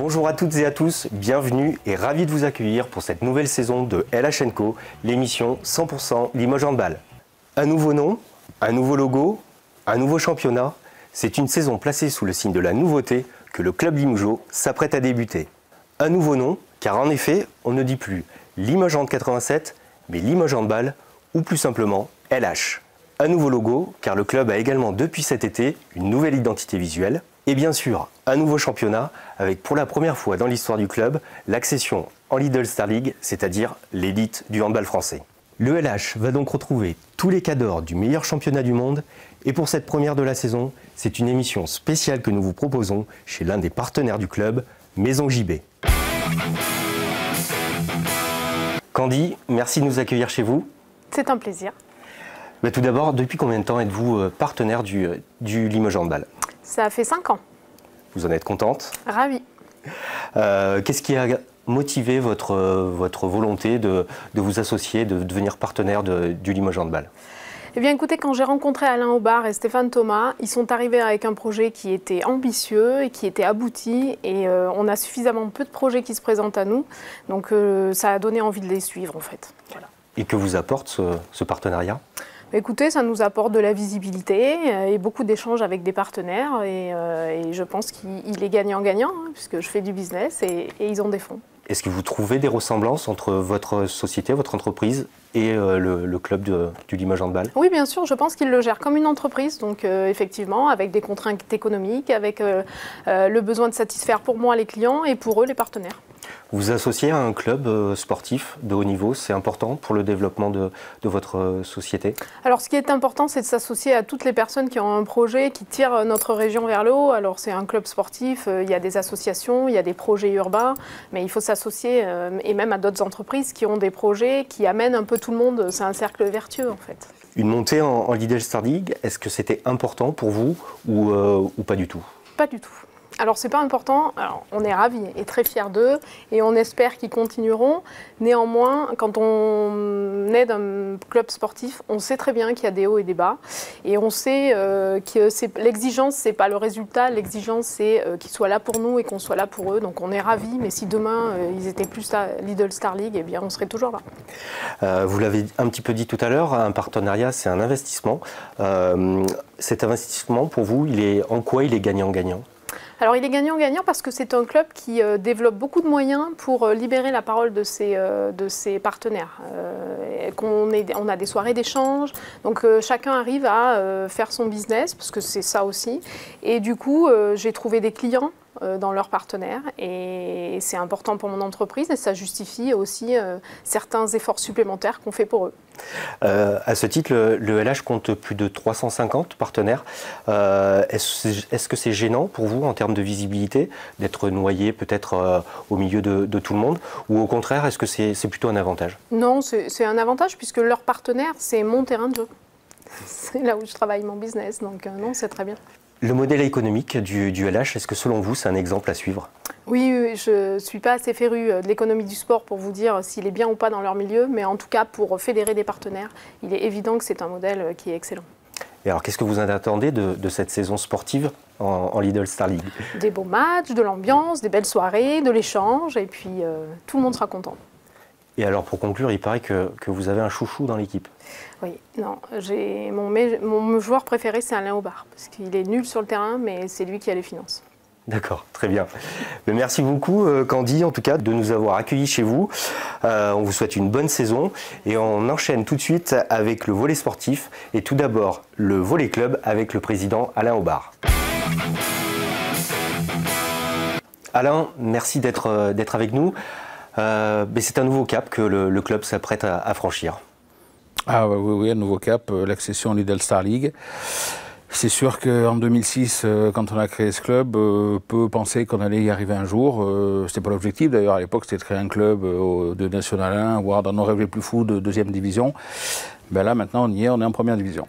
Bonjour à toutes et à tous, bienvenue et ravi de vous accueillir pour cette nouvelle saison de LH & Co, l'émission 100% Limoges Handball. Un nouveau nom, un nouveau logo, un nouveau championnat, c'est une saison placée sous le signe de la nouveauté que le club limogeaux s'apprête à débuter. Un nouveau nom, car en effet, on ne dit plus Limoges Hand 87, mais Limoges Handball, ou plus simplement LH. Un nouveau logo, car le club a également depuis cet été une nouvelle identité visuelle. Et bien sûr, un nouveau championnat avec pour la première fois dans l'histoire du club l'accession en Lidl Star League, c'est-à-dire l'élite du handball français. Le LH va donc retrouver tous les cadors du meilleur championnat du monde et pour cette première de la saison, c'est une émission spéciale que nous vous proposons chez l'un des partenaires du club, Maison JB. Candy, merci de nous accueillir chez vous. C'est un plaisir. Mais tout d'abord, depuis combien de temps êtes-vous partenaire du Limoges Handball ? Ça fait 5 ans. Vous en êtes contente ? Ravie. Qu'est-ce qui a motivé votre volonté de vous associer, de devenir partenaire du Limoges Handball ? Eh bien écoutez, quand j'ai rencontré Alain Aubard et Stéphane Thomas, ils sont arrivés avec un projet qui était ambitieux et qui était abouti et on a suffisamment peu de projets qui se présentent à nous, donc ça a donné envie de les suivre en fait. Voilà. Et que vous apporte ce partenariat ? Écoutez, ça nous apporte de la visibilité et beaucoup d'échanges avec des partenaires et je pense qu'il est gagnant-gagnant hein, puisque je fais du business et ils ont des fonds. Est-ce que vous trouvez des ressemblances entre votre société, votre entreprise et le club du Limoges Handball ? Oui, bien sûr, je pense qu'ils le gèrent comme une entreprise, donc effectivement, avec des contraintes économiques, avec le besoin de satisfaire pour moi les clients et pour eux les partenaires. Vous associez à un club sportif de haut niveau, c'est important pour le développement de votre société ? Alors ce qui est important, c'est de s'associer à toutes les personnes qui ont un projet qui tire notre région vers le haut. Alors c'est un club sportif, il y a des associations, il y a des projets urbains, mais il faut s'associer et même à d'autres entreprises qui ont des projets qui amènent un peu tout le monde, c'est un cercle vertueux en fait. Une montée en Lidl Star League, est-ce que c'était important pour vous ou pas du tout ? Pas du tout. Alors c'est pas important, alors, on est ravis et très fiers d'eux et on espère qu'ils continueront. Néanmoins, quand on est d'un club sportif, on sait très bien qu'il y a des hauts et des bas et on sait que l'exigence c'est pas le résultat, l'exigence c'est qu'ils soient là pour nous et qu'on soit là pour eux. Donc on est ravis, mais si demain ils étaient plus à Lidl Star League, eh bien on serait toujours là. Vous l'avez un petit peu dit tout à l'heure, un partenariat c'est un investissement. Cet investissement pour vous, en quoi il est gagnant-gagnant ? Alors il est gagnant-gagnant parce que c'est un club qui développe beaucoup de moyens pour libérer la parole de ses partenaires. On a des soirées d'échange, donc chacun arrive à faire son business, parce que c'est ça aussi. Et du coup, j'ai trouvé des clients dans leurs partenaires et c'est important pour mon entreprise et ça justifie aussi certains efforts supplémentaires qu'on fait pour eux. À ce titre, le LH compte plus de 350 partenaires. Est-ce que c'est gênant pour vous en termes de visibilité d'être noyé peut-être au milieu de tout le monde ou au contraire, est-ce que c'est plutôt un avantage ? Non, c'est un avantage puisque leur partenaire, c'est mon terrain de jeu. C'est là où je travaille mon business, donc non, c'est très bien. Le modèle économique du LH, est-ce que selon vous, c'est un exemple à suivre ? Oui, je ne suis pas assez férue de l'économie du sport pour vous dire s'il est bien ou pas dans leur milieu, mais en tout cas, pour fédérer des partenaires, il est évident que c'est un modèle qui est excellent. Et alors, qu'est-ce que vous en attendez de cette saison sportive en Lidl Star League ? Des beaux matchs, de l'ambiance, des belles soirées, de l'échange, et puis tout le monde sera content. Et alors, pour conclure, il paraît que vous avez un chouchou dans l'équipe. Oui, non, mon joueur préféré, c'est Alain Aubard, parce qu'il est nul sur le terrain, mais c'est lui qui a les finances. D'accord, très bien. Mais merci beaucoup, Candy, en tout cas, de nous avoir accueillis chez vous. On vous souhaite une bonne saison et on enchaîne tout de suite avec le volley sportif. Et tout d'abord, le volley club avec le président Alain Aubard. Alain, merci d'être avec nous. C'est un nouveau cap que le club s'apprête à franchir. Ah oui, un nouveau cap, l'accession à Lidl Star League. C'est sûr qu'en 2006, quand on a créé ce club, peu pensaient qu'on allait y arriver un jour. C'était pas l'objectif d'ailleurs, à l'époque c'était de créer un club de National 1, voire dans nos rêves les plus fous de deuxième division. Ben là maintenant on y est, on est en première division.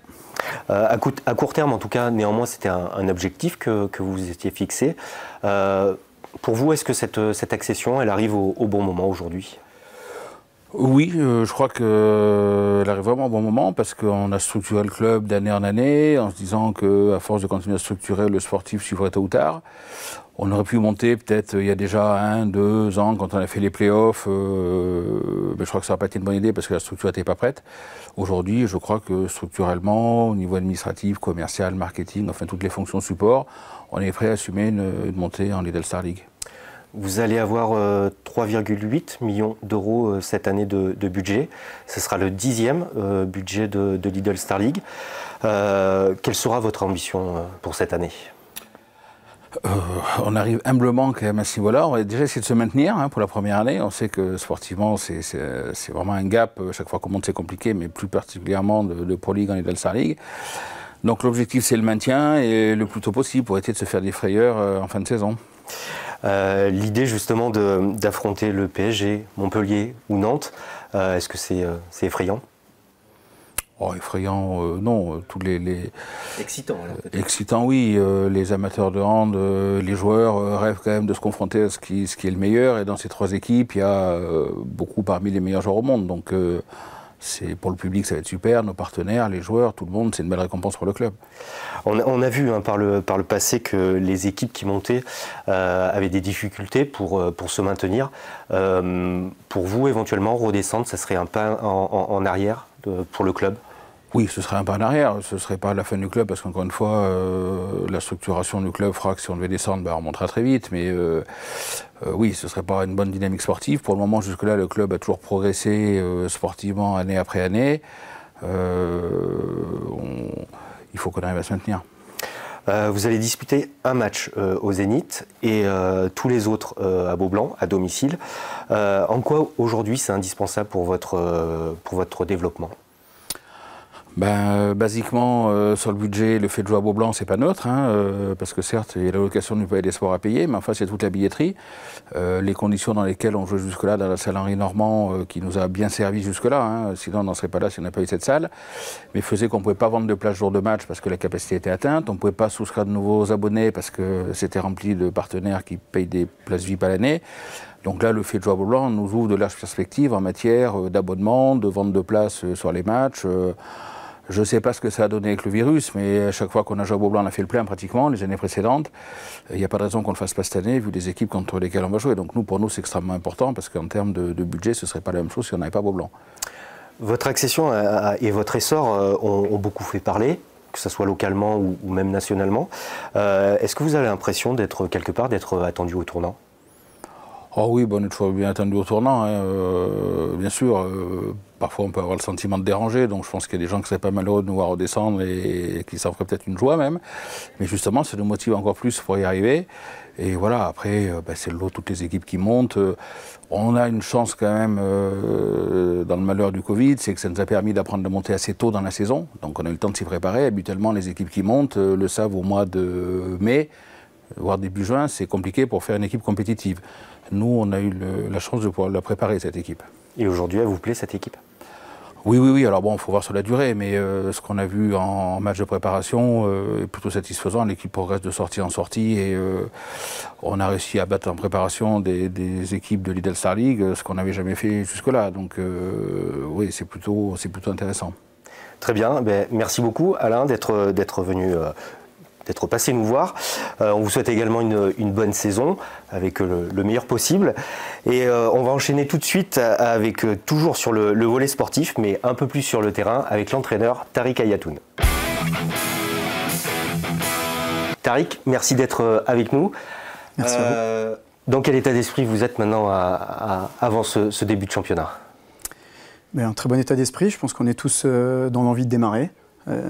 À court terme en tout cas, néanmoins c'était un objectif que vous vous étiez fixé. Pour vous, est-ce que cette accession, elle arrive au bon moment aujourd'hui ? Oui, je crois qu'elle arrive vraiment au bon moment parce qu'on a structuré le club d'année en année en se disant qu'à force de continuer à structurer, le sportif suivrait tôt ou tard. On aurait pu monter peut-être il y a déjà 1, 2 ans quand on a fait les playoffs, mais je crois que ça n'a pas été une bonne idée parce que la structure n'était pas prête. Aujourd'hui, je crois que structurellement, au niveau administratif, commercial, marketing, enfin toutes les fonctions support, on est prêt à assumer une montée en Lidl Star League. Vous allez avoir 3,8 millions d'euros cette année de budget. Ce sera le 10e budget de Lidl Star League. Quelle sera votre ambition pour cette année ? On arrive humblement quand même à ce niveau-là. On va déjà essayer de se maintenir pour la première année. On sait que sportivement, c'est vraiment un gap. Chaque fois qu'on monte, c'est compliqué, mais plus particulièrement de Pro League en Lidl Star League. Donc l'objectif, c'est le maintien et le plus tôt possible pour essayer de se faire des frayeurs en fin de saison. L'idée justement d'affronter le PSG, Montpellier ou Nantes, est-ce que c'est effrayant ? Oh, effrayant, non. Tous les... Excitant, alors, peut-être. Excitant, oui. Les amateurs de hand, les joueurs rêvent quand même de se confronter à ce qui est le meilleur. Et dans ces 3 équipes, il y a beaucoup parmi les meilleurs joueurs au monde. Donc, pour le public, ça va être super. Nos partenaires, les joueurs, tout le monde, c'est une belle récompense pour le club. On a vu par le passé que les équipes qui montaient avaient des difficultés pour se maintenir. Pour vous, éventuellement, redescendre, ça serait un pas en arrière pour le club ? Oui, ce serait un pas en arrière. Ce ne serait pas la fin du club parce qu'encore une fois, la structuration du club fera que si on devait descendre, on remontera très vite. Mais oui, ce ne serait pas une bonne dynamique sportive. Pour le moment, jusque-là, le club a toujours progressé sportivement année après année. Il faut qu'on arrive à se maintenir. Vous allez disputer un match au Zénith et tous les autres à Beaublanc, à domicile. En quoi aujourd'hui c'est indispensable pour votre développement ? Basiquement, sur le budget, le fait de jouer à Beaublanc, c'est pas neutre, parce que certes, il y a l'allocation du palais des sports à payer, mais enfin, c'est toute la billetterie. Les conditions dans lesquelles on joue jusque-là, dans la salle Henri Normand, qui nous a bien servi jusque-là, sinon on n'en serait pas là si on n'a pas eu cette salle, mais faisait qu'on ne pouvait pas vendre de place jour de match parce que la capacité était atteinte, on ne pouvait pas souscrire de nouveaux abonnés parce que c'était rempli de partenaires qui payent des places VIP à l'année. Donc là, le fait de jouer à Beaublanc nous ouvre de larges perspectives en matière d'abonnement, de vente de places sur les matchs. Je ne sais pas ce que ça a donné avec le virus, mais à chaque fois qu'on a joué à Beaublanc, on a fait le plein pratiquement, les années précédentes. Il n'y a pas de raison qu'on ne le fasse pas cette année, vu les équipes contre lesquelles on va jouer. Donc pour nous, c'est extrêmement important, parce qu'en termes de budget, ce ne serait pas la même chose si on n'avait pas Beaublanc. Votre accession et votre essor ont beaucoup fait parler, que ce soit localement ou même nationalement. Est-ce que vous avez l'impression d'être quelque part, d'être attendu au tournant ? Oh oui, on est toujours bien attendu au tournant, bien sûr. Parfois, on peut avoir le sentiment de déranger, donc je pense qu'il y a des gens qui seraient pas malheureux de nous voir redescendre et qui s'en feraient peut-être une joie même. Mais justement, ça nous motive encore plus pour y arriver. Et voilà, après, c'est le lot de toutes les équipes qui montent. On a une chance quand même dans le malheur du Covid, c'est que ça nous a permis d'apprendre à monter assez tôt dans la saison. Donc on a eu le temps de s'y préparer. Habituellement, les équipes qui montent le savent au mois de mai, voire début juin, c'est compliqué pour faire une équipe compétitive. Nous, on a eu la chance de pouvoir la préparer, cette équipe. Et aujourd'hui, elle vous plaît, cette équipe ? Oui. Alors bon, il faut voir sur la durée, mais ce qu'on a vu en match de préparation est plutôt satisfaisant. L'équipe progresse de sortie en sortie et on a réussi à battre en préparation des équipes de Lidl Star League, ce qu'on n'avait jamais fait jusque-là. Donc oui, c'est plutôt intéressant. Très bien. Merci beaucoup, Alain, d'être venu... d'être passé nous voir. On vous souhaite également une bonne saison avec le meilleur possible. Et on va enchaîner tout de suite avec toujours sur le volet sportif, mais un peu plus sur le terrain avec l'entraîneur Tariq Ayatoun. Tariq, merci d'être avec nous. Merci à vous. Dans quel état d'esprit vous êtes maintenant avant ce début de championnat ? Un très bon état d'esprit. Je pense qu'on est tous dans l'envie de démarrer.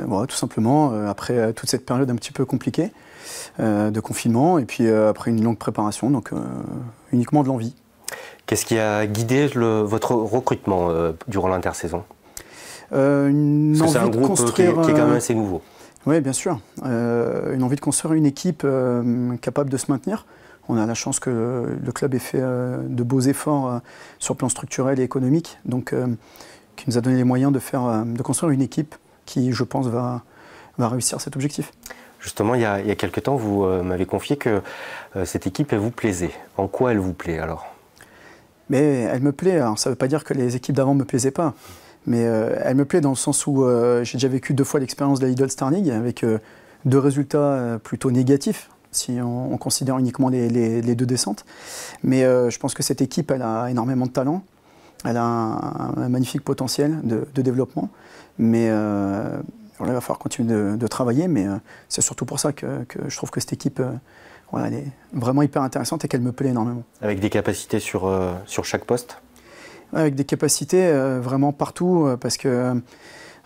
Voilà, tout simplement, après toute cette période un petit peu compliquée de confinement et puis après une longue préparation, donc uniquement de l'envie. Qu'est-ce qui a guidé votre recrutement durant l'intersaison ? Parce que c'est un groupe qui est quand même assez nouveau. Oui, bien sûr. Une envie de construire une équipe capable de se maintenir. On a la chance que le club ait fait de beaux efforts sur le plan structurel et économique, donc qui nous a donné les moyens de construire une équipe qui, je pense, va réussir cet objectif. Justement, il y a quelques temps, vous m'avez confié que cette équipe, elle vous plaisait. En quoi elle vous plaît alors ? Mais elle me plaît. Alors, ça ne veut pas dire que les équipes d'avant ne me plaisaient pas. Mais elle me plaît dans le sens où j'ai déjà vécu 2 fois l'expérience de la Lidl Star League avec 2 résultats plutôt négatifs, si on considère uniquement les 2 descentes. Mais je pense que cette équipe, elle a énormément de talent. Elle a un magnifique potentiel de développement. Mais il va falloir continuer de travailler. Mais c'est surtout pour ça que je trouve que cette équipe, elle est vraiment hyper intéressante et qu'elle me plaît énormément. Avec des capacités sur chaque poste? Avec des capacités vraiment partout, parce que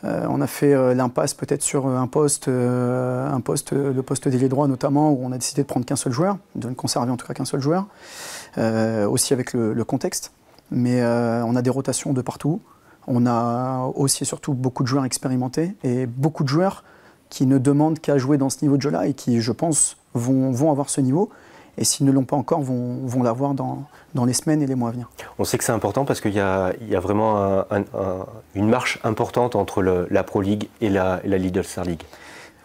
on a fait l'impasse peut-être sur le poste d'ailier droit notamment, où on a décidé de prendre qu'un seul joueur, de ne conserver en tout cas qu'un seul joueur, aussi avec le contexte. Mais on a des rotations de partout. On a aussi et surtout beaucoup de joueurs expérimentés et beaucoup de joueurs qui ne demandent qu'à jouer dans ce niveau de jeu-là et qui, je pense, vont avoir ce niveau. Et s'ils ne l'ont pas encore, vont l'avoir dans les semaines et les mois à venir. On sait que c'est important parce qu'il y a vraiment une marche importante entre la Pro League et la Lidl Star League.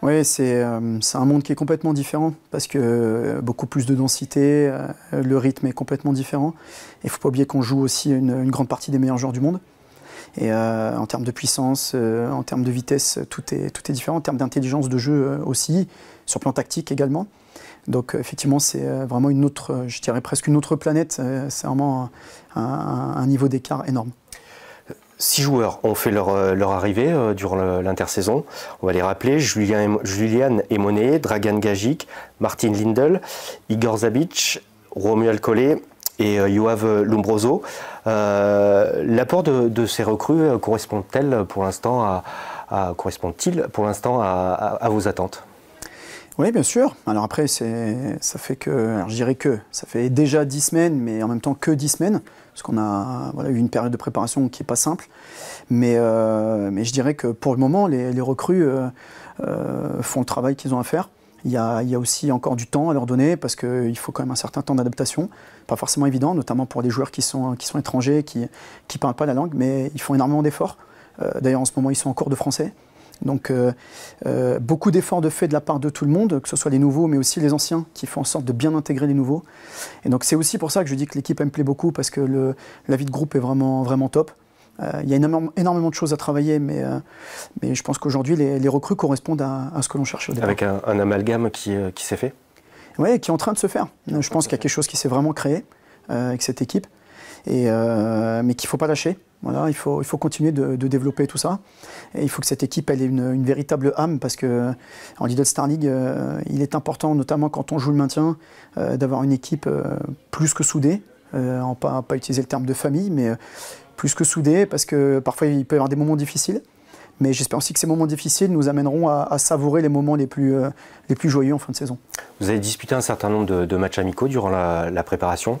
Oui, c'est un monde qui est complètement différent parce que beaucoup plus de densité, le rythme est complètement différent. Il ne faut pas oublier qu'on joue aussi une grande partie des meilleurs joueurs du monde. Et en termes de puissance, en termes de vitesse, tout est différent. En termes d'intelligence de jeu aussi, sur plan tactique également. Donc effectivement, c'est vraiment une autre, je dirais presque une autre planète. C'est vraiment un niveau d'écart énorme. 6 joueurs ont fait leur arrivée durant l'intersaison. On va les rappeler: Julian Emonet, Dragan Gajic, Martin Lindel, Igor Zabic, Romuald Collet et Yoav Lombroso. L'apport de ces recrues correspond-il pour l'instant à vos attentes? Oui, bien sûr. Alors après, ça fait déjà 10 semaines, mais en même temps que 10 semaines, parce qu'on a eu une période de préparation qui n'est pas simple. Mais je dirais que pour le moment, les recrues font le travail qu'ils ont à faire. Il y a aussi encore du temps à leur donner, parce qu'il faut quand même un certain temps d'adaptation. Pas forcément évident, notamment pour les joueurs qui sont étrangers, qui ne parlent pas la langue, mais ils font énormément d'efforts. D'ailleurs, en ce moment, ils sont en cours de français. Donc beaucoup d'efforts de fait de la part de tout le monde, que ce soit les nouveaux mais aussi les anciens, qui font en sorte de bien intégrer les nouveaux. Et donc c'est aussi pour ça que je dis que l'équipe me plaît beaucoup, parce que la vie de groupe est vraiment, vraiment top. Il y a énormément de choses à travailler, mais je pense qu'aujourd'hui les recrues correspondent à ce que l'on cherche au départ. Avec un amalgame qui s'est fait? Oui, qui est en train de se faire. Je pense qu'il y a quelque chose qui s'est vraiment créé avec cette équipe, mais qu'il ne faut pas lâcher. Voilà, il faut continuer de développer tout ça. Et il faut que cette équipe ait une véritable âme, parce qu'en Lidl Star League, il est important, notamment quand on joue le maintien, d'avoir une équipe plus que soudée. Pas utiliser le terme de famille, mais plus que soudée, parce que parfois il peut y avoir des moments difficiles. Mais j'espère aussi que ces moments difficiles nous amèneront à savourer les moments les plus joyeux en fin de saison. Vous avez disputé un certain nombre de matchs amicaux durant la préparation.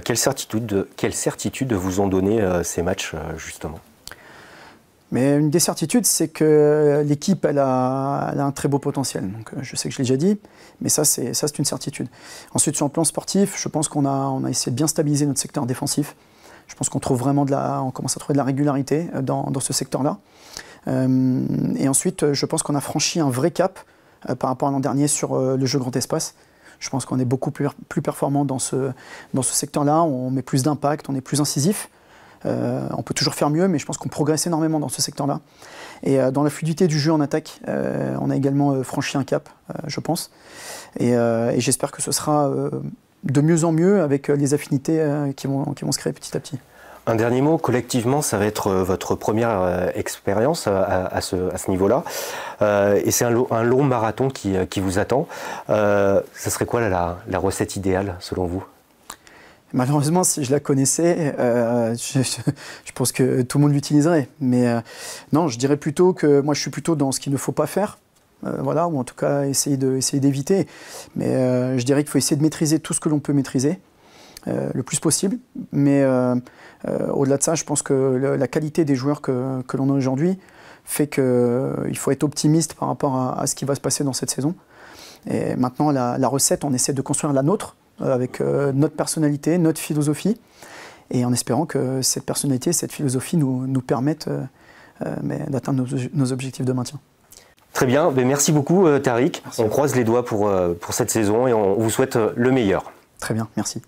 Quelle certitude vous ont donné ces matchs, justement? Mais une des certitudes, c'est que l'équipe elle a un très beau potentiel. Donc, je sais que je l'ai déjà dit, mais ça c'est une certitude. Ensuite, sur le plan sportif, je pense qu'on a essayé de bien stabiliser notre secteur défensif. Je pense qu'on commence à trouver de la régularité dans ce secteur-là. Et ensuite, je pense qu'on a franchi un vrai cap par rapport à l'an dernier sur le jeu grand espace. Je pense qu'on est beaucoup plus performant dans ce secteur-là. On met plus d'impact, on est plus incisif. On peut toujours faire mieux, mais je pense qu'on progresse énormément dans ce secteur-là. Et dans la fluidité du jeu en attaque, on a également franchi un cap, je pense. Et j'espère que ce sera de mieux en mieux avec les affinités qui vont se créer petit à petit. Un dernier mot, collectivement, ça va être votre première expérience à ce niveau-là. Et c'est un long marathon qui vous attend. Ça serait quoi la recette idéale, selon vous? Malheureusement, si je la connaissais, je pense que tout le monde l'utiliserait. Mais non, je dirais plutôt que moi, je suis plutôt dans ce qu'il ne faut pas faire. Voilà, ou en tout cas, essayer d'éviter. Mais je dirais qu'il faut essayer de maîtriser tout ce que l'on peut maîtriser. Le plus possible, mais au-delà de ça, je pense que la qualité des joueurs que l'on a aujourd'hui fait qu'il faut être optimiste par rapport à ce qui va se passer dans cette saison. Et maintenant, la recette, on essaie de construire la nôtre, avec notre personnalité, notre philosophie, et en espérant que cette personnalité, cette philosophie nous permettent d'atteindre nos objectifs de maintien. Très bien, merci beaucoup Tariq. Merci. On croise les doigts pour cette saison et on vous souhaite le meilleur. Très bien, merci.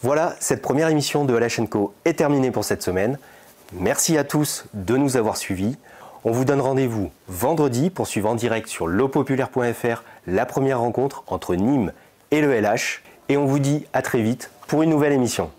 Voilà, cette première émission de LH & Co est terminée pour cette semaine. Merci à tous de nous avoir suivis. On vous donne rendez-vous vendredi pour suivre en direct sur lopopulaire.fr la première rencontre entre Nîmes et le LH. Et on vous dit à très vite pour une nouvelle émission.